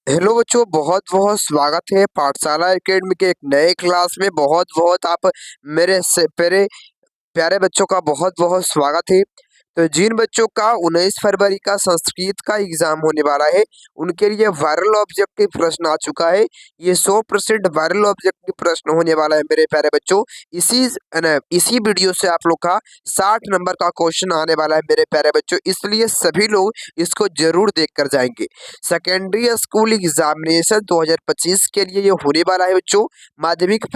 Hello बच्चों, बहुत बहुत स्वागत है पाठशाला एकेडमी के एक नए क्लास में। बहुत बहुत आप मेरे से प्यारे प्यारे बच्चों का बहुत बहुत स्वागत है। तो जिन बच्चों का 19 फरवरी का संस्कृत का एग्जाम होने वाला है, उनके लिए वायरल ऑब्जेक्टिव प्रश्न आ चुका है। ये 100% वायरल ऑब्जेक्टिव प्रश्न होने वाला है मेरे प्यारे बच्चों। इसी वीडियो से आप लोग का 60 नंबर का क्वेश्चन आने वाला है मेरे प्यारे बच्चों, इसलिए सभी लोग इसको जरूर देख कर जाएंगे। सेकेंडरी स्कूल एग्जामिनेशन 2025 के लिए ये होने वाला है बच्चों। माध्यमिक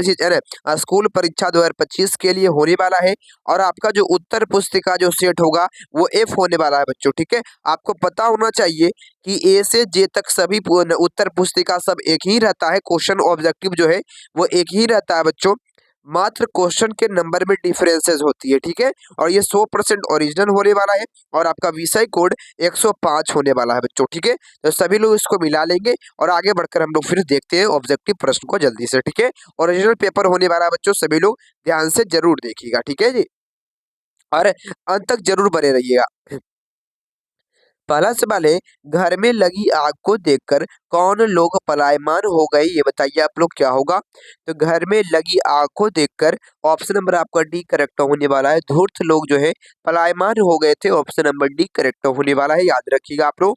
स्कूल परीक्षा 2025 के लिए होने वाला है। और आपका जो उत्तर पुस्तिका जो सेट होगा वो एफ होने वाला है बच्चों। ठीक है, आपको पता होना चाहिए कि ए से जे तक सभी उत्तर पुस्तिका सब एक ही रहता है। क्वेश्चन ऑब्जेक्टिव जो है वो एक ही रहता है बच्चों, मात्र क्वेश्चन के नंबर में डिफरेंसेस होती है। ठीक है, और ये 100% ओरिजिनल होने वाला है और आपका विषय कोड 105 होने वाला है बच्चों। ठीक है, तो सभी लोग इसको मिला लेंगे और आगे बढ़कर हम लोग फिर देखते हैं ऑब्जेक्टिव प्रश्न को जल्दी से। ठीक है, ओरिजिनल पेपर होने वाला है बच्चों, सभी लोग ध्यान से जरूर देखिएगा। ठीक है जी, और अंत तक जरूर बने रहिएगा। पहला सवाल है, घर में लगी आग को देखकर कौन लोग पलायमान हो गए, ये बताइए आप लोग क्या होगा। तो घर में लगी आग को देखकर ऑप्शन नंबर आपका डी करेक्ट होने वाला है। धूर्त लोग जो है पलायमान हो गए थे, ऑप्शन नंबर डी करेक्ट होने वाला है, याद रखिएगा आप लोग।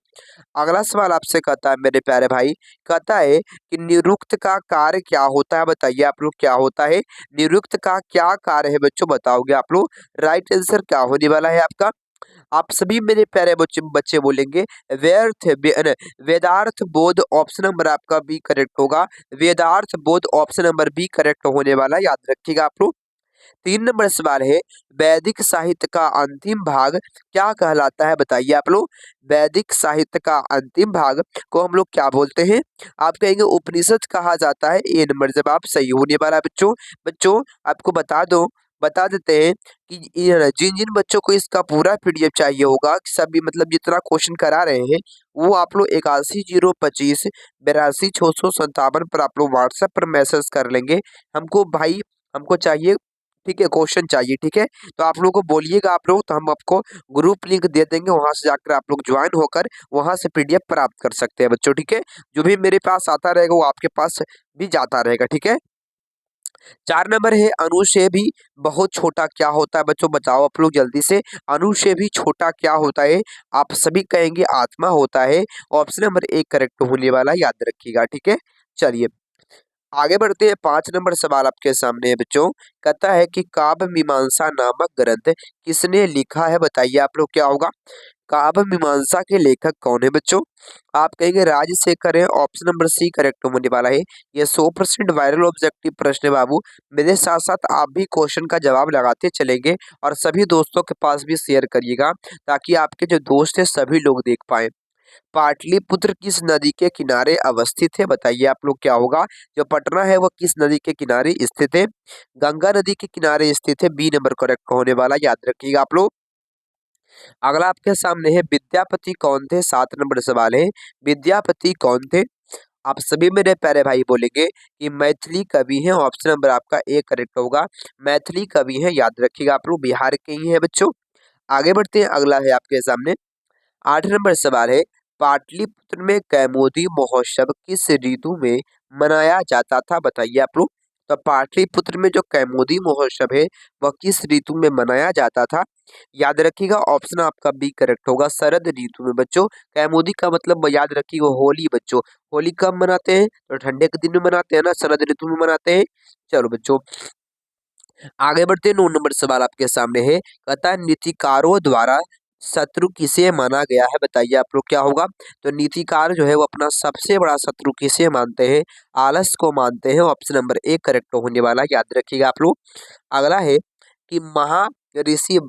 अगला सवाल आपसे कहता है मेरे प्यारे भाई, कहता है कि निरुक्त का कार्य क्या होता है, बताइए आप लोग क्या होता है। निरुक्त का क्या कार्य है बच्चों, बताओगे आप लोग। राइट आंसर क्या होने वाला है आपका। आप सभी मेरे प्यारे बच्चे बच्चे बोलेंगे वेदार्थ बोध, ऑप्शन नंबर आपका बी करेक्ट होगा। वेदार्थ बोध ऑप्शन नंबर बी करेक्ट होने वाला, याद रखिएगा आप लोग। 3 नंबर सवाल है, वैदिक साहित्य का अंतिम भाग क्या कहलाता है, बताइए आप लोग। वैदिक साहित्य का अंतिम भाग को हम लोग क्या बोलते हैं। आप कहेंगे उपनिषद कहा जाता है। ए नंबर जवाब सही होने वाला है बच्चों। बच्चों आपको बता देते हैं कि जिन जिन बच्चों को इसका पूरा पीडीएफ चाहिए होगा, सभी मतलब जितना क्वेश्चन करा रहे हैं, वो आप लोग 810225 82 657 पर आप लोग व्हाट्सएप पर मैसेज कर लेंगे। हमको भाई हमको चाहिए, ठीक है, क्वेश्चन चाहिए। ठीक है, तो आप लोग को बोलिएगा आप लोग, तो हम आपको ग्रुप लिंक दे देंगे, वहां से जाकर आप लोग ज्वाइन होकर वहां से पीडीएफ प्राप्त कर सकते हैं बच्चों। ठीक है, जो भी मेरे पास आता रहेगा वो आपके पास भी जाता रहेगा। ठीक है, 4 नंबर है, अणु से भी बहुत छोटा क्या होता है बच्चों, बताओ आप लोग जल्दी से। अणु से भी छोटा क्या होता है, आप सभी कहेंगे आत्मा होता है। ऑप्शन नंबर एक करेक्ट होने वाला, याद रखिएगा। ठीक है, चलिए आगे बढ़ते हैं। 5 नंबर सवाल आपके सामने है बच्चों। कहता है कि काव्य मीमांसा नामक ग्रंथ किसने लिखा है, बताइए आप लोग क्या होगा। काव्य मीमांसा के लेखक कौन है बच्चों। आप कहेंगे राजशेखर है, ऑप्शन नंबर सी करेक्ट होने वाला है। ये 100% वायरल ऑब्जेक्टिव प्रश्न है बाबू। मेरे साथ साथ आप भी क्वेश्चन का जवाब लगाते चलेंगे और सभी दोस्तों के पास भी शेयर करिएगा, ताकि आपके जो दोस्त है सभी लोग देख पाए। पाटलिपुत्र किस नदी के किनारे अवस्थित है, बताइए आप लोग क्या होगा। जो पटना है वो किस नदी के किनारे स्थित है, गंगा नदी के किनारे स्थित है। बी नंबर करेक्ट होने वाला, याद रखिएगा आप लोग। अगला आपके सामने है, विद्यापति कौन थे, 7 नंबर सवाल है। विद्यापति कौन थे, आप सभी मेरे प्यारे भाई बोलेंगे कि मैथिली कवि हैं, ऑप्शन नंबर आपका ए करेक्ट होगा। मैथिली कवि हैं, याद रखिएगा आप लोग, बिहार के ही हैं बच्चों। आगे बढ़ते हैं, अगला है आपके सामने 8 नंबर सवाल है। पाटलिपुत्र में कैमोदी महोत्सव किस ऋतु में मनाया जाता था, बताइए आप लोग। तो पाटलिपुत्र में जो कैमोदी महोत्सव है वह किस ऋतु में मनाया जाता था, याद रखिएगा। ऑप्शन आपका बी करेक्ट होगा, शरद ऋतु में बच्चों। कैमोदी का मतलब याद रखिएगा होली बच्चों। होली कब मनाते हैं, तो ठंडे के दिन में मनाते हैं ना, शरद ऋतु में मनाते हैं। चलो बच्चों आगे बढ़ते हैं। 9 नंबर सवाल आपके सामने है। कहता है नीतिकारों द्वारा शत्रु किसे माना गया है, बताइए आप लोग क्या होगा। तो नीतिकार जो है वो अपना सबसे बड़ा शत्रु किसे मानते हैं, आलस को मानते हैं। ऑप्शन नंबर एक करेक्ट होने वाला, याद रखिएगा आप लोग। अगला है कि महा ऋषि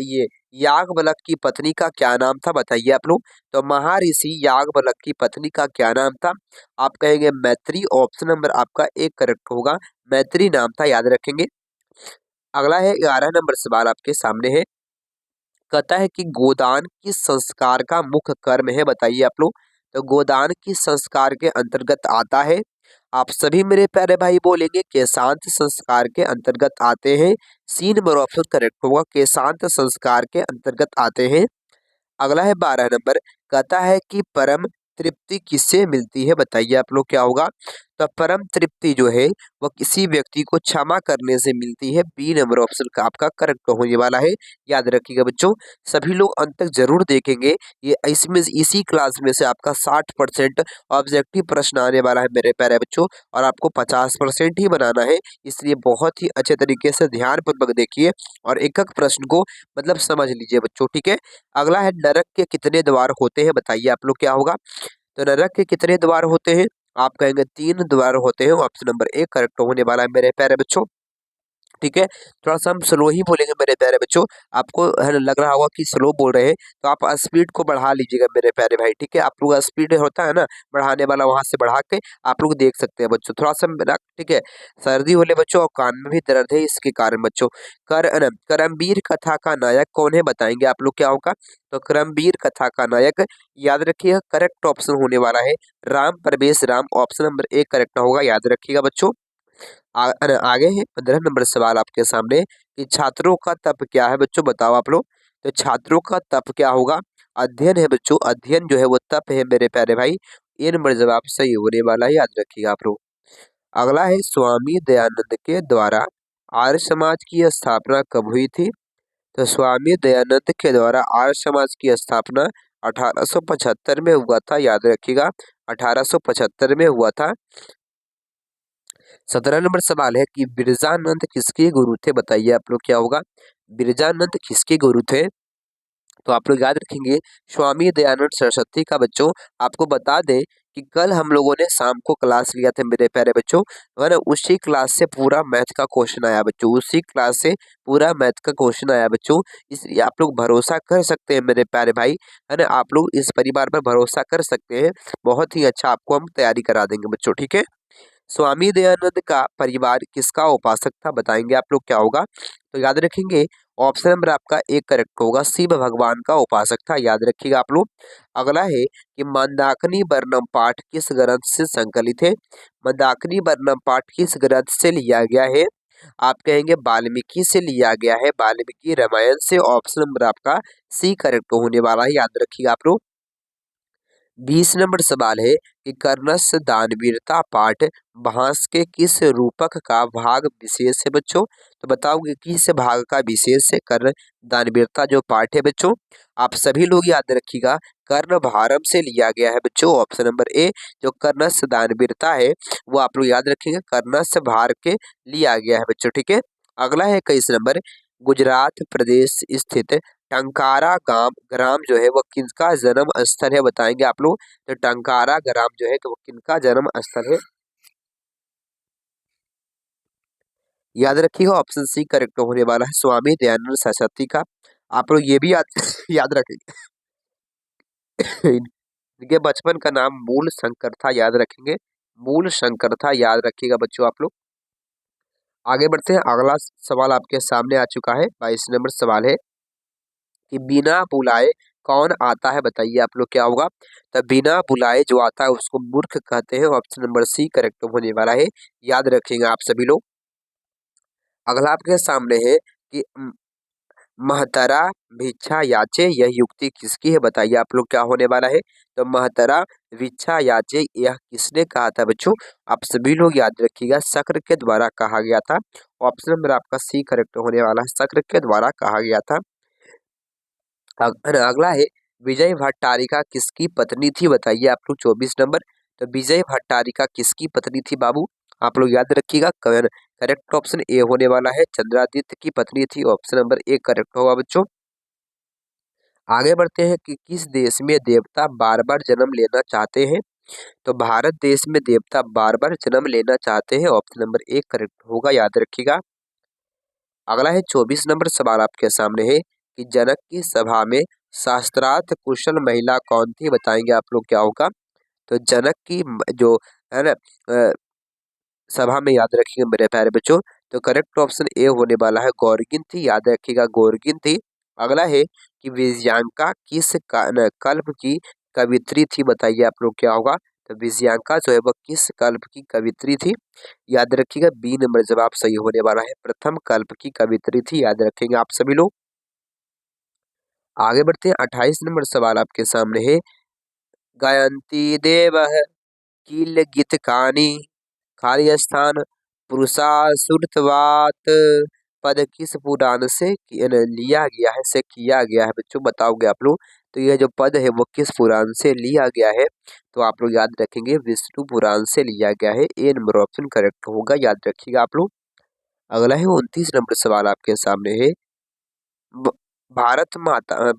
ये याज्ञवल्क्य की पत्नी का क्या नाम था, बताइए आप लोग। तो महर्षि याज्ञवल्क्य की पत्नी का क्या नाम था, आप कहेंगे मैत्री। ऑप्शन नंबर आपका एक करेक्ट होगा, मैत्री नाम था, याद रखेंगे। अगला है 11 नंबर सवाल आपके सामने है। कहता है कि गोदान किस संस्कार का मुख्य कर्म है, बताइए आप लोग। तो गोदान किस संस्कार के अंतर्गत आता है, आप सभी मेरे प्यारे भाई बोलेंगे के शांत संस्कार के अंतर्गत आते हैं। सी नंबर ऑप्शन करेक्ट होगा, के शांत संस्कार के अंतर्गत आते हैं। अगला है 12 नंबर। कहता है कि परम तृप्ति किससे मिलती है बताइए आप लोग क्या होगा। तो परम तृप्ति जो है वह किसी व्यक्ति को क्षमा करने से मिलती है। बी नंबर ऑप्शन का आपका करेक्ट होने वाला है। याद रखिएगा बच्चों, सभी लोग अंत तक जरूर देखेंगे। ये इसमें इसी क्लास में से आपका 60% ऑब्जेक्टिव प्रश्न आने वाला है मेरे प्यारे बच्चों, और आपको 50% ही बनाना है। इसलिए बहुत ही अच्छे तरीके से ध्यानपूर्वक देखिए और एक एक प्रश्न को मतलब समझ लीजिए बच्चों, ठीक है। अगला है, नरक के कितने द्वार होते हैं बताइए आप लोग क्या होगा। तो नरक के कितने द्वार होते हैं, आप कहेंगे 3 द्वार होते हैं। ऑप्शन नंबर ए करेक्ट होने वाला है मेरे प्यारे बच्चों, ठीक है। थोड़ा सा हम स्लो ही बोलेंगे मेरे प्यारे बच्चों। आपको लग रहा होगा कि स्लो बोल रहे हैं, तो आप स्पीड को बढ़ा लीजिएगा मेरे प्यारे भाई, ठीक है। आप लोग स्पीड होता है ना बढ़ाने वाला, वहां से बढ़ा के आप लोग देख सकते हैं बच्चों। थोड़ा सा मेरा, ठीक है। सर्दी होले बच्चों और कान में भी दर्द है, इसके कारण बच्चों। करमवीर कथा का नायक कौन है बताएंगे आप लोग क्या होगा। तो करमवीर कथा का नायक, याद रखिएगा करेक्ट ऑप्शन होने वाला है राम प्रवेश Ram. Option number A correct होगा, याद रखिएगा बच्चों। आगे है 15 नंबर सवाल आपके सामने कि छात्रों का तप क्या है बच्चों, बताओ आप लोग। तो छात्रों का तप क्या होगा, अध्ययन है बच्चों। अध्ययन जो है वो तप है मेरे प्यारे भाई। ये नंबर जवाब सही होने वाला है, याद रखिएगा आप लोग। अगला है, स्वामी दयानंद के द्वारा आर्य समाज की स्थापना कब हुई थी। तो स्वामी दयानंद के द्वारा आर्य समाज की स्थापना 1875 में हुआ था, याद रखिएगा 1875 में हुआ था। 17 नंबर सवाल है कि बिरजानंद किसके गुरु थे बताइए आप लोग क्या होगा। बिरजानंद किसके गुरु थे, तो आप लोग याद रखेंगे स्वामी दयानंद सरस्वती का। बच्चों आपको बता दें कि कल हम लोगों ने शाम को क्लास लिया था मेरे प्यारे बच्चों, है ना। उसी क्लास से पूरा मैथ का क्वेश्चन आया बच्चों, उसी क्लास से पूरा मैथ का क्वेश्चन आया बच्चों। इसलिए आप लोग भरोसा कर सकते हैं मेरे प्यारे भाई, है ना। आप लोग इस परिवार पर भरोसा कर सकते हैं। बहुत ही अच्छा आपको हम तैयारी करा देंगे बच्चों, ठीक है। स्वामी दयानंद का परिवार किसका उपासक था बताएंगे आप लोग क्या होगा। तो याद रखेंगे ऑप्शन नंबर आपका एक करेक्ट होगा, शिव भगवान का उपासक था, याद रखिएगा आप लोग। अगला है कि मंदाकिनी वर्णम पाठ किस ग्रंथ से संकलित है। मंदाकिनी वर्णम पाठ किस ग्रंथ से लिया गया है, आप कहेंगे वाल्मीकि से लिया गया है, वाल्मीकि रामायण से। ऑप्शन नंबर आपका सी करेक्ट होने वाला है, याद रखिएगा आप लोग। 20 नंबर सवाल है कि कर्णस दानवीरता पाठ भास के किस रूपक का भाग विशेष है बच्चों। तो बताओगे किस भाग का विशेष है कर्ण दानवीरता जो पाठ है बच्चों। आप सभी लोग याद रखिएगा कर्ण भारम से लिया गया है बच्चों। ऑप्शन नंबर ए जो कर्णस दानवीरता है वो आप लोग याद रखेंगे कर्णस भार के लिया गया है बच्चों, ठीक है। अगला है 21 नंबर, गुजरात प्रदेश स्थित टंकारा गांव ग्राम जो है वह किसका जन्म स्थल है बताएंगे आप लोग। तो टंकारा ग्राम जो है वो किनका जन्म स्थल है, याद रखिएगा ऑप्शन सी करेक्ट होने वाला है स्वामी दयानंद सरस्वती का। आप लोग ये भी याद याद रखेंगे इनके बचपन का नाम मूल शंकर था, याद रखेंगे मूल शंकर था, याद रखिएगा बच्चों आप लोग। आगे बढ़ते हैं, अगला सवाल आपके सामने आ चुका है। 22 नंबर सवाल है कि बिना बुलाए कौन आता है बताइए आप लोग क्या होगा। तो बिना बुलाए जो आता है उसको मूर्ख कहते हैं। ऑप्शन नंबर सी करेक्ट होने वाला है, याद रखेंगे आप सभी लोग। अगला आपके सामने है कि महतरा भिक्षा याचे, यह युक्ति किसकी है बताइए आप लोग क्या होने वाला है। तो महतरा भिक्षा याचे यह किसने कहा था बच्चों। आप सभी लोग याद रखिएगा शक्र के द्वारा कहा गया था। ऑप्शन नंबर आपका सी करेक्ट होने वाला है, शक्र के द्वारा कहा गया था। अगला है, विजय भट्टारिका किसकी पत्नी थी बताइए आप लोग 24 नंबर। तो विजय भट्टारिका किसकी पत्नी थी बाबू, आप लोग याद रखिएगा करेक्ट ऑप्शन ए होने वाला है, चंद्रादित्य की पत्नी थी। ऑप्शन नंबर ए करेक्ट होगा बच्चों। आगे बढ़ते हैं कि किस देश में देवता बार बार जन्म लेना चाहते हैं। तो भारत देश में देवता बार बार जन्म लेना चाहते हैं। ऑप्शन नंबर ए करेक्ट होगा, याद रखिएगा। अगला है 24 नंबर सवाल आपके सामने है कि जनक की सभा में शास्त्रार्थ कुशल महिला कौन थी बताएंगे आप लोग क्या होगा। तो जनक की जो है ना सभा में, याद रखिएगा मेरे प्यारे बच्चों। तो करेक्ट ऑप्शन ए होने वाला है गौरगिन थी, याद रखिएगा गौरगिन थी। अगला है कि विजयांका किस कल्प की कवित्री थी बताइए आप लोग क्या होगा। तो विजयांका जो है वह किस कल्प की कवित्री थी, याद रखिएगा बी नंबर जवाब सही होने वाला है, प्रथम कल्प की कवित्री थी, याद रखेंगे आप सभी लोग। आगे बढ़ते हैं, 28 नंबर सवाल आपके सामने है गायन्ति देवः किल गीतकानि। खाली स्थान पुरुषासुरत्वात्। पद किस पुराण से लिया गया है, से किया गया है बच्चों, बताओगे आप लोग। तो यह जो पद है वो किस पुराण से लिया गया है, तो आप लोग याद रखेंगे विष्णु पुराण से लिया गया है। ए नंबर ऑप्शन करेक्ट होगा, याद रखिएगा आप लोग। अगला है 29 नंबर सवाल आपके सामने है। ब-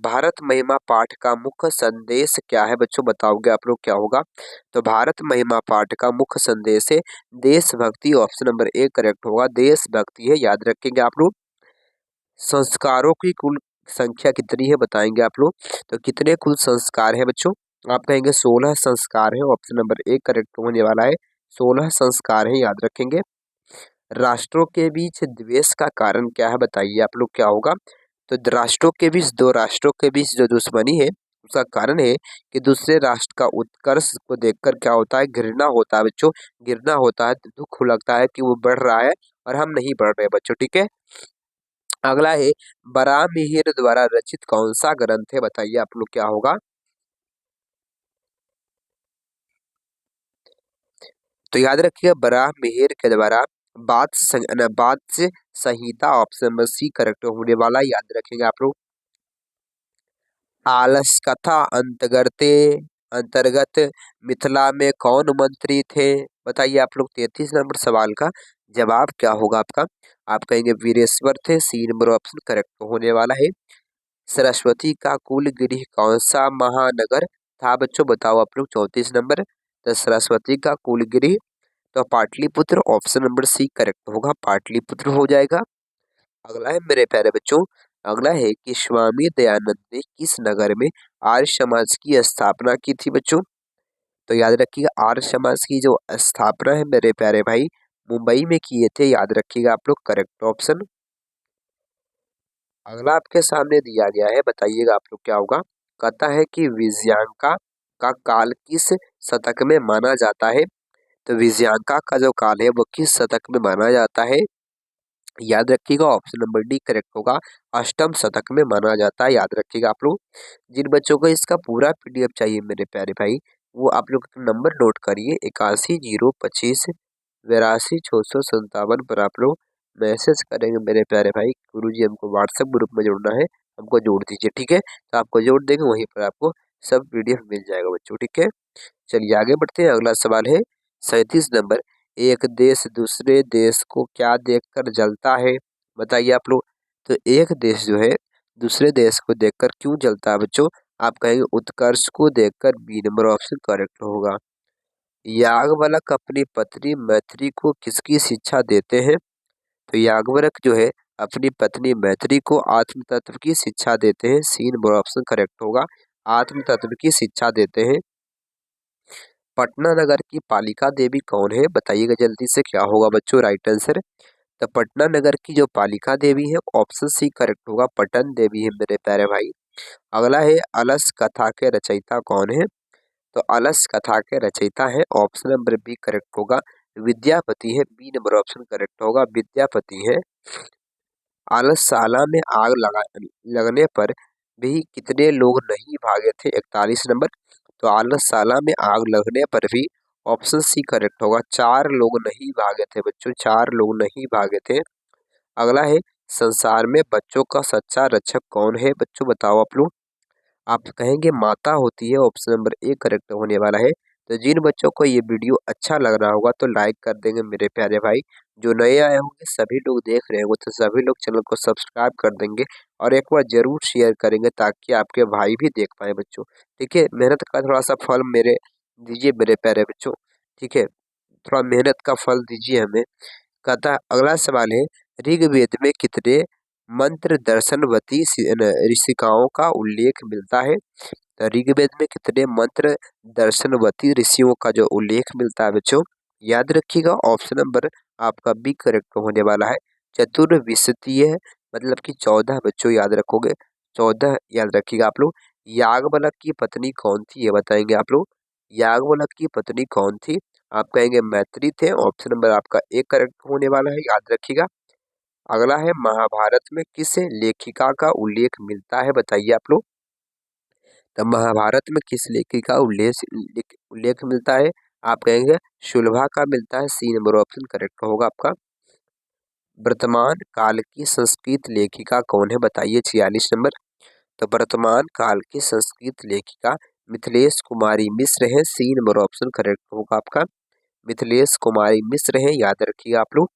भारत महिमा पाठ का मुख्य संदेश क्या है बच्चों, बताओगे आप लोग क्या होगा। तो भारत महिमा पाठ का मुख्य संदेश है देशभक्ति। ऑप्शन नंबर ए करेक्ट होगा, देशभक्ति है, याद रखेंगे आप लोग। संस्कारों की कुल संख्या कितनी है बताएंगे आप लोग। तो कितने कुल संस्कार है बच्चों, आप कहेंगे 16 संस्कार है। ऑप्शन नंबर ए करेक्ट होने वाला है, 16 संस्कार है, याद रखेंगे। राष्ट्रों के बीच द्वेष का कारण क्या है बताइए आप लोग, क्या होगा। तो राष्ट्रों के बीच, दो राष्ट्रों के बीच जो दुश्मनी है उसका कारण है कि दूसरे राष्ट्र का उत्कर्ष को देखकर क्या होता है, घृणा होता है बच्चों। घृणा होता है, दुख लगता है कि वो बढ़ रहा है और हम नहीं बढ़ रहे बच्चों, ठीक है। अगला है बराहमिहिर द्वारा रचित कौन सा ग्रंथ है बताइए आप लोग, क्या होगा। तो याद रखिएगा बराहमिहिर के द्वारा वात्स्य संहिता। ऑप्शन नंबर सी करेक्ट होने वाला, याद रखेंगे आप लोग। आलस कथा अंतर्गते अंतर्गत मिथिला में कौन मंत्री थे, बताइए आप लोग। 33 नंबर सवाल का जवाब क्या होगा आपका, आप कहेंगे वीरेश्वर थे। सी नंबर ऑप्शन करेक्ट होने वाला है। सरस्वती का कुल गृह कौन सा महानगर था बच्चों, बताओ आप लोग। 34 नंबर, तो सरस्वती का कुल गृह तो Pataliputra. Option number C correct होगा, पाटलिपुत्र हो जाएगा। अगला है मेरे प्यारे बच्चों, अगला है कि स्वामी दयानंद ने किस नगर में आर्य समाज की स्थापना की थी बच्चों। तो याद रखिएगा आर्य समाज की जो स्थापना है मेरे प्यारे भाई, मुंबई में किए थे, याद रखिएगा आप लोग, करेक्ट ऑप्शन। अगला आपके सामने दिया गया है, बताइएगा आप लोग क्या होगा। कहता है कि विजयांका का काल किस शतक में माना जाता है। तो विजयांका का जो काल है वो किस शतक में माना जाता है, याद रखिएगा। ऑप्शन नंबर डी करेक्ट होगा, अष्टम शतक में माना जाता है, याद रखिएगा आप लोग। जिन बच्चों को इसका पूरा पीडीएफ चाहिए मेरे प्यारे भाई, वो आप लोग नंबर नोट करिए 81 025 82 657 पर आप लोग मैसेज करेंगे मेरे प्यारे भाई। गुरुजी हमको व्हाट्सएप ग्रुप में जोड़ना है, हमको जोड़ दीजिए, ठीक है। तो आपको जोड़ देंगे, वहीं पर आपको सब पीडीएफ मिल जाएगा बच्चों, ठीक है। चलिए आगे बढ़ते हैं, अगला सवाल है 37 नंबर। एक देश दूसरे देश को क्या देखकर जलता है, बताइए आप लोग। तो एक देश जो है दूसरे देश को देखकर क्यों जलता है बच्चों, आप कहेंगे उत्कर्ष को देखकर। बी नंबर ऑप्शन करेक्ट होगा। याज्ञवल्क्य अपनी पत्नी मैत्री को किसकी शिक्षा देते हैं। तो याज्ञवल्क्य जो है अपनी पत्नी मैत्री को आत्म तत्व की शिक्षा देते हैं। सी नंबर ऑप्शन करेक्ट होगा, आत्म तत्व की शिक्षा देते हैं। पटना नगर की पालिका देवी कौन है, बताइएगा जल्दी से, क्या होगा बच्चों राइट आंसर। तो पटना नगर की जो पालिका देवी है, ऑप्शन सी करेक्ट होगा, पटन देवी है मेरे प्यारे भाई। अगला है अलस कथा के रचयिता कौन है। तो अलस कथा के रचयिता है, ऑप्शन नंबर बी करेक्ट होगा, विद्यापति है। बी नंबर ऑप्शन करेक्ट होगा, विद्यापति है। आलसशाला में आग लगने पर भी कितने लोग नहीं भागे थे, 41 नंबर। तो आलसशाला में आग लगने पर भी, ऑप्शन सी करेक्ट होगा, 4 लोग नहीं भागे थे बच्चों, 4 लोग नहीं भागे थे। अगला है संसार में बच्चों का सच्चा रक्षक कौन है बच्चों, बताओ आप लोग। आप कहेंगे माता होती है, ऑप्शन नंबर ए करेक्ट होने वाला है। तो जिन बच्चों को ये वीडियो अच्छा लग रहा होगा तो लाइक कर देंगे मेरे प्यारे भाई। जो नए आए होंगे सभी लोग देख रहे होंगे तो सभी लोग चैनल को सब्सक्राइब कर देंगे और एक बार जरूर शेयर करेंगे ताकि आपके भाई भी देख पाए बच्चों, ठीक है। मेहनत का थोड़ा सा फल मेरे दीजिए मेरे प्यारे बच्चों, ठीक है। थोड़ा मेहनत का फल दीजिए हमें। कहता अगला सवाल है, ऋग्वेद में कितने मंत्र दर्शनवती ऋषिकाओं का उल्लेख मिलता है। तो ऋग्वेद में कितने मंत्र दर्शनवती ऋषियों का जो उल्लेख मिलता है बच्चों, याद रखिएगा। ऑप्शन नंबर आपका बी करेक्ट होने वाला है, चतुर्विशतीय, मतलब कि 14 बच्चों, याद रखोगे 14, याद रखिएगा आप लोग। याज्ञवल्क्य की पत्नी कौन थी ये बताएंगे आप लोग। याज्ञवल्क्य की पत्नी कौन थी, आप कहेंगे मैत्री थे। ऑप्शन नंबर आपका एक करेक्ट होने वाला है, याद रखिएगा। अगला है महाभारत में किस लेखिका का उल्लेख मिलता है, बताइए आप लोग। तो महाभारत में किस लेखिका का उल्लेख मिलता है? आप कहेंगे शुलभा का मिलता है। सी नंबर ऑप्शन करेक्ट होगा आपका। वर्तमान काल की संस्कृत लेखिका कौन है बताइए 46 नंबर। तो वर्तमान काल की संस्कृत लेखिका मिथिलेश कुमारी मिश्र है। सी नंबर ऑप्शन करेक्ट होगा आपका। मिथिलेश कुमारी मिश्र है, याद रखिएगा आप लोग।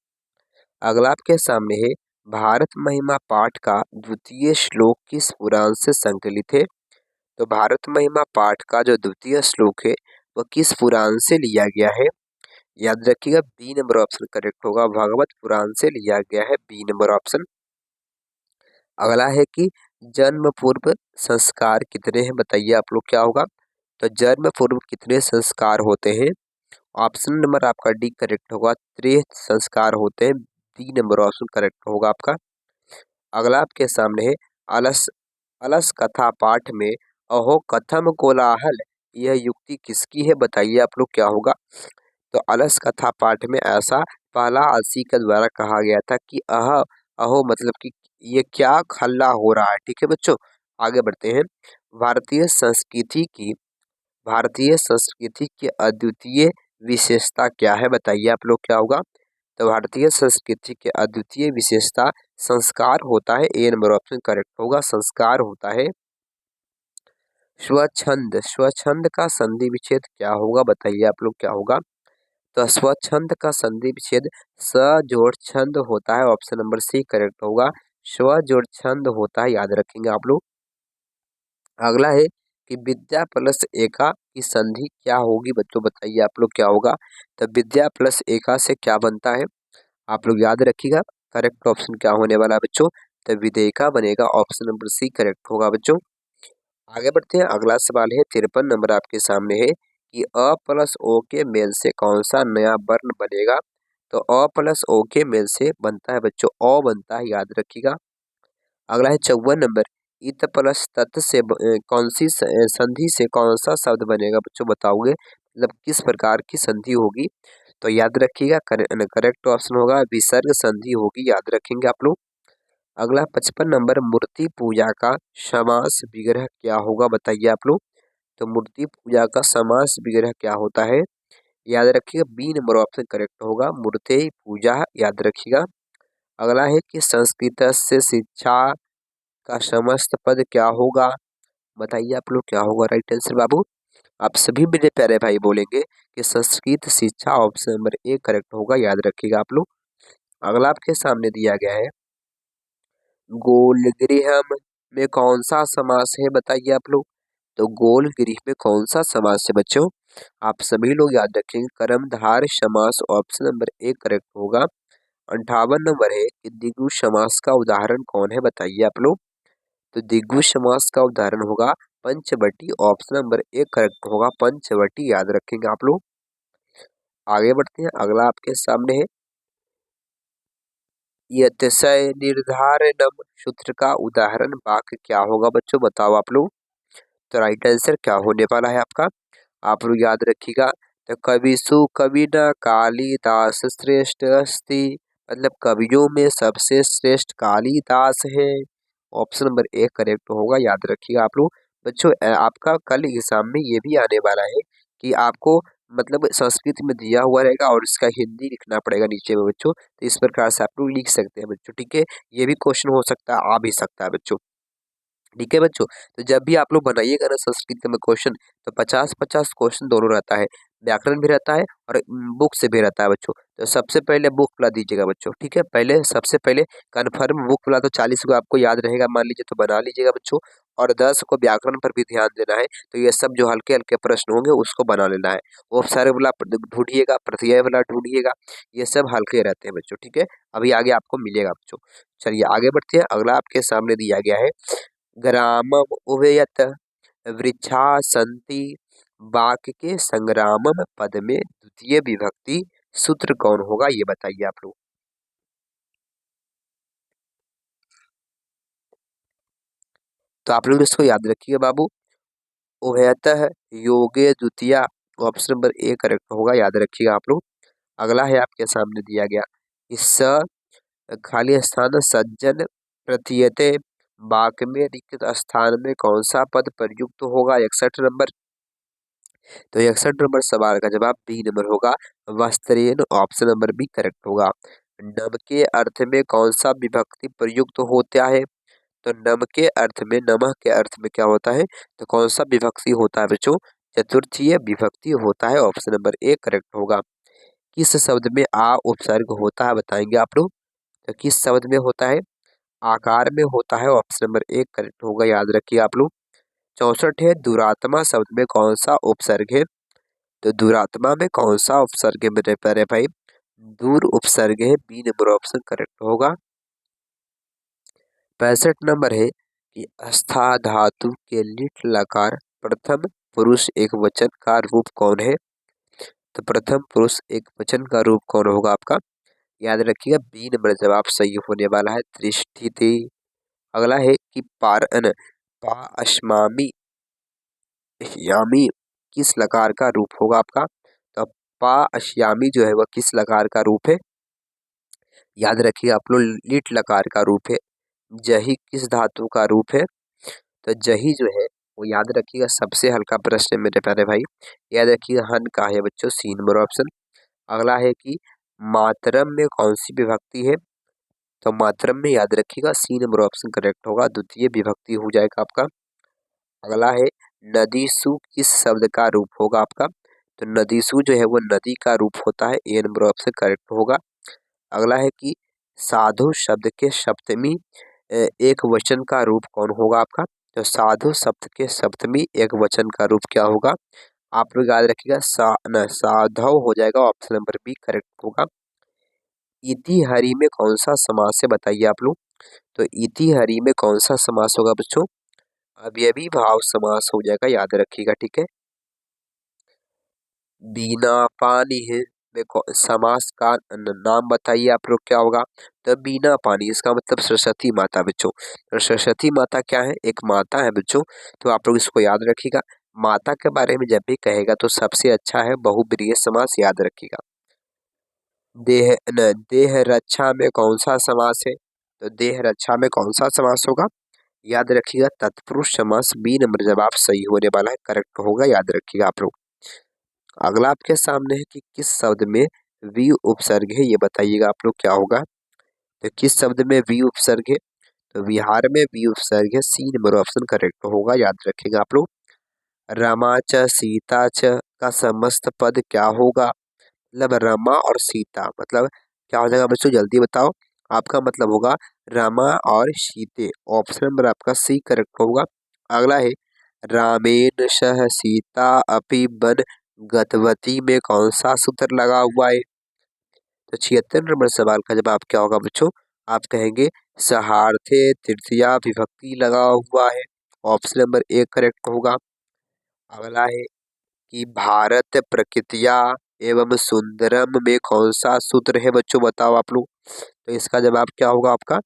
अगला आपके सामने है भारत महिमा पाठ का द्वितीय श्लोक किस पुराण से संकलित है? तो भारत महिमा पाठ का जो द्वितीय श्लोक है वह किस पुराण से लिया गया है? याद रखिएगा बी नंबर ऑप्शन करेक्ट होगा। भागवत पुराण से लिया गया है, बी नंबर ऑप्शन। अगला है कि जन्म पूर्व संस्कार कितने हैं बताइए आप लोग क्या होगा? तो जन्म पूर्व कितने संस्कार होते हैं? ऑप्शन नंबर आपका डी करेक्ट होगा। 3 संस्कार होते हैं, डी नंबर ऑप्शन करेक्ट होगा आपका। अगला आपके सामने है अलस अलस कथा पाठ में अहो कथम कोलाहल, यह युक्ति किसकी है बताइए आप लोग क्या होगा? तो अलस कथा पाठ में ऐसा पहला आशी के द्वारा कहा गया था कि अहो मतलब कि ये क्या हल्ला हो रहा है। ठीक है बच्चों, आगे बढ़ते हैं। भारतीय संस्कृति की भारतीय संस्कृति की अद्वितीय विशेषता क्या है बताइए आप लोग क्या होगा? तो भारतीय संस्कृति की अद्वितीय विशेषता संस्कार होता है, ए नंबर ऑप्शन करेक्ट होगा। संस्कार होता है। स्वच्छंद स्वच्छंद का संधि विच्छेद क्या होगा बताइए आप लोग क्या होगा? तो स्वच्छंद का संधि विच्छेद स जोड़ छंद होता है, ऑप्शन नंबर सी करेक्ट होगा। स्व जोड़ छंद होता है, याद रखेंगे आप लोग। अगला है कि विद्या प्लस एका की संधि क्या होगी बच्चों बताइए आप लोग क्या होगा? तो विद्या प्लस एका से क्या बनता है आप लोग याद रखिएगा। करेक्ट ऑप्शन क्या होने वाला है बच्चों? तो विधेयका बनेगा, ऑप्शन नंबर सी करेक्ट होगा बच्चों। आगे बढ़ते हैं। अगला सवाल है 53 नंबर आपके सामने है कि अ प्लस ओ के मेल से कौन सा नया वर्ण बनेगा? तो अ प्लस ओ के मेल से बनता है बच्चों अ बनता है, याद रखिएगा। अगला है 54 नंबर इत प्लस तत् से कौन सी संधि से कौन सा शब्द बनेगा बच्चों बताओगे? मतलब किस प्रकार की संधि होगी? तो याद रखिएगा करेक्ट ऑप्शन होगा विसर्ग संधि होगी, याद रखेंगे आप लोग। अगला 55 नंबर मूर्ति पूजा का समास विग्रह क्या होगा बताइए आप लोग? तो मूर्ति पूजा का समास विग्रह क्या होता है? याद रखिएगा बी नंबर ऑप्शन करेक्ट होगा, मूर्ति पूजा, याद रखिएगा। अगला है कि संस्कृत से शिक्षा का समस्त पद क्या होगा बताइए आप लोग क्या होगा? राइट आंसर बाबू आप सभी मेरे प्यारे भाई बोलेंगे कि संस्कृत शिक्षा, ऑप्शन नंबर ए करेक्ट होगा, याद रखिएगा आप लोग। अगला आपके सामने दिया गया है गोल गृह में कौन सा समास है बताइए आप लोग? तो गोल गृह में कौन सा समास है बच्चों? आप सभी लोग याद रखेंगे कर्मधार समास, ऑप्शन नंबर ए करेक्ट होगा। 58 नंबर है कि द्विगु समास का उदाहरण कौन है बताइए आप लोग? तो द्विगु समास का उदाहरण होगा Panchavati, option number A correct होगा पंचवटी, याद रखेंगे आप लोग। आगे बढ़ते हैं। अगला आपके सामने है यतसय निर्धारणम सूत्र का उदाहरण वाक्य क्या होगा बच्चों बताओ आप लोग? तो राइट आंसर क्या होने वाला है आपका? आप लोग याद रखिएगा। तो कविसु कविना कालिदास श्रेष्ठ अस्ति, मतलब कवियों में सबसे श्रेष्ठ कालिदास है, ऑप्शन नंबर ए करेक्ट होगा, याद रखिएगा आप लोग। बच्चों आपका कल एग्जाम में ये भी आने वाला है कि आपको मतलब संस्कृत में दिया हुआ रहेगा और इसका हिंदी लिखना पड़ेगा नीचे में बच्चों। तो इस प्रकार से आप लोग लिख सकते हैं बच्चों, ठीक है। ये भी क्वेश्चन हो सकता है, आ भी सकता है बच्चों, ठीक है बच्चों। तो जब भी आप लोग बनाइएगा ना संस्कृत में क्वेश्चन, तो 50-50 क्वेश्चन दोनों रहता है, व्याकरण भी रहता है और बुक से भी रहता है बच्चों। तो सबसे पहले बुक वाला दीजिएगा बच्चों, ठीक है। पहले सबसे पहले कन्फर्म बुक वाला तो 40 को आपको याद रहेगा मान लीजिए, तो बना लीजिएगा बच्चों। और 10 को व्याकरण पर भी ध्यान देना है, तो ये सब जो हल्के हल्के प्रश्न होंगे उसको बना लेना है। वो सारे वाला ढूंढिएगा, प्रत्यय वाला ढूंढिएगा, ये सब हल्के रहते हैं बच्चों, ठीक है। अभी आगे आपको मिलेगा बच्चों। चलिए आगे बढ़ते हैं। अगला आपके सामने दिया गया है ग्रामम उभयत वृक्षा संति, वाक्य के संग्रामम पद में द्वितीय विभक्ति सूत्र कौन होगा ये बताइए आप लोग? तो आप लोग इसको याद रखिए बाबू। उभयतः योगे द्वितीया, ऑप्शन नंबर ए करेक्ट होगा, याद रखिएगा आप लोग। अगला है आपके सामने दिया गया इस खाली स्थान सज्जन प्रतीयते बाक में रिक्त स्थान में कौन सा पद प्रयुक्त होगा? 61 नंबर। तो 61 नंबर सवाल का जवाब बी नंबर होगा, वस्त्रेन। ऑप्शन नंबर बी करेक्ट होगा। नम के अर्थ में कौन सा विभक्ति प्रयुक्त होता है? तो नम के अर्थ में, नमः के अर्थ में क्या होता है? तो कौन सा विभक्ति होता है बच्चों? चतुर्थीय विभक्ति होता है। ऑप्शन नंबर ए करेक्ट होगा। किस शब्द में आ उपसर्ग होता है बताएंगे आप लोग? तो किस शब्द में होता है? आकार में होता है। ऑप्शन नंबर ए करेक्ट होगा, याद रखिए आप लोग। 64 है, दुरात्मा शब्द में कौन सा उपसर्ग है? तो दुरात्मा में कौन सा उपसर्ग है मेरे प्यारे भाई? दूर उपसर्ग है। बी नंबर ऑप्शन करेक्ट होगा। 65 नंबर है कि अस्था धातु के लिट लकार प्रथम पुरुष एक वचन का रूप कौन है? तो प्रथम पुरुष एक वचन का रूप कौन होगा आपका? याद रखिएगा, बी नंबर जवाब सही होने वाला है, दृष्टि। अगला है कि पारन पा अश्मामी यामी किस लकार का रूप होगा आपका? तो पा अश्यामी जो है वह किस लकार का रूप है? याद रखिए आप लोग, लिट लकार का रूप है। जही किस धातु का रूप है? तो जही जो है वो याद रखिएगा, सबसे हल्का प्रश्न है मेरे प्यारे भाई। याद रखिएगा, हन का है बच्चों, सी नंबर ऑप्शन। अगला है कि मातरम में कौन सी विभक्ति है? तो मातरम में याद रखिएगा, सी नंबर ऑप्शन करेक्ट होगा, द्वितीय विभक्ति हो जाएगा आपका। अगला है नदीसु किस शब्द का रूप होगा आपका? तो नदीसु जो है वो नदी का रूप होता है। ए नंबर ऑप्शन करेक्ट होगा। अगला है कि साधु शब्द के सप्तमी एक वचन का रूप कौन होगा आपका? तो साधु शब्द के सप्तमी एक वचन का रूप क्या होगा? आप लोग याद रखिएगा, साधव हो जाएगा। ऑप्शन नंबर बी करेक्ट होगा। इति हरि में कौन सा समास है बताइए आप लोग? तो इति हरि में कौन सा समास होगा बच्चों? अवयवी भाव समास हो जाएगा, याद रखिएगा, ठीक है। बीना पानी है में समास का नाम बताइए आप लोग, क्या होगा? तो बीना पानी, इसका मतलब सरस्वती माता बच्चों। तो सरस्वती माता क्या है? एक माता है बच्चों। तो आप लोग इसको याद रखिएगा। माता के बारे में जब भी कहेगा तो सबसे अच्छा है बहुब्रीहि समास, याद रखिएगा। देह रक्षा में कौन सा समास है? तो देह रक्षा में कौन सा समास होगा? याद रखिएगा, तत्पुरुष समास। बी नंबर जवाब सही होने वाला है, करेक्ट होगा, याद रखिएगा आप लोग। अगला आपके सामने है कि किस शब्द में वी उपसर्ग है, ये बताइएगा आप लोग क्या होगा? तो किस शब्द में वी उपसर्ग है? तो विहार में वी उपसर्ग है। सी नंबर ऑप्शन करेक्ट होगा, याद रखिएगा आप लोग। रमा च सीता च का समस्त पद क्या होगा? मतलब रमा और सीता मतलब क्या हो जाएगा बच्चों, जल्दी बताओ। आपका मतलब होगा रमा और सीते। ऑप्शन नंबर आपका सी करेक्ट होगा। अगला है रामेण सह सीता अपि वन गतवती में कौन सा सूत्र लगा हुआ है? तो 76 नंबर सवाल का जवाब क्या होगा बच्चों? आप कहेंगे सहार्थे तृतीया विभक्ति लगा हुआ है। ऑप्शन नंबर ए करेक्ट होगा। अगला है कि भारत प्रकृतिया एवं सुंदरम में कौन सा सूत्र है बच्चों, बताओ आप लोग। तो इसका जवाब क्या होगा आपका?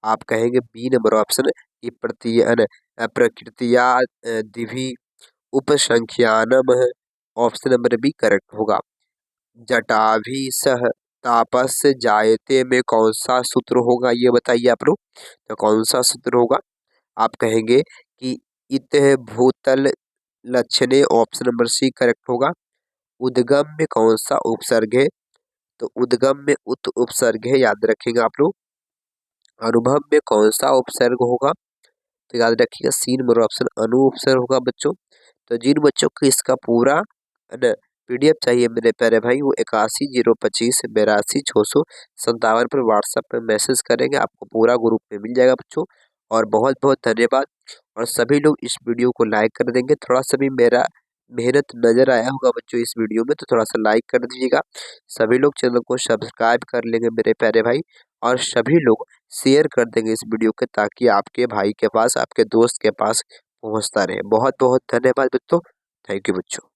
आप कहेंगे बी नंबर ऑप्शन की प्रकृतिया दिवी उपसंख्यानम है। ऑप्शन नंबर बी करेक्ट होगा। जटाभि सह तापस जायते में कौन सा सूत्र होगा, ये बताइए आप लोग। तो कौन सा सूत्र होगा? आप कहेंगे कि इत भूतल लक्षणे। ऑप्शन नंबर सी करेक्ट होगा। उद्गम में कौन सा उपसर्ग है? तो उद्गम में उत उपसर्ग है, याद रखेंगे आप लोग। अनुभव में कौन सा उपसर्ग होगा? तो याद रखिएगा, सी नंबर ऑप्शन अनु उपसर्ग होगा बच्चों। तो जिन बच्चों को इसका पूरा पीडीएफ चाहिए मेरे प्यारे भाई, वो 81 025 82 657 पर व्हाट्सएप पर मैसेज करेंगे, आपको पूरा ग्रुप में मिल जाएगा बच्चों। और बहुत बहुत धन्यवाद। और सभी लोग इस वीडियो को लाइक कर देंगे। थोड़ा सा भी मेरा मेहनत नजर आया होगा बच्चों इस वीडियो में, तो थोड़ा सा लाइक कर दीजिएगा। सभी लोग चैनल को सब्सक्राइब कर लेंगे मेरे प्यारे भाई। और सभी लोग शेयर कर देंगे इस वीडियो के, ताकि आपके भाई के पास, आपके दोस्त के पास पहुंचता रहे। बहुत बहुत धन्यवाद बच्चों। थैंक यू बच्चों।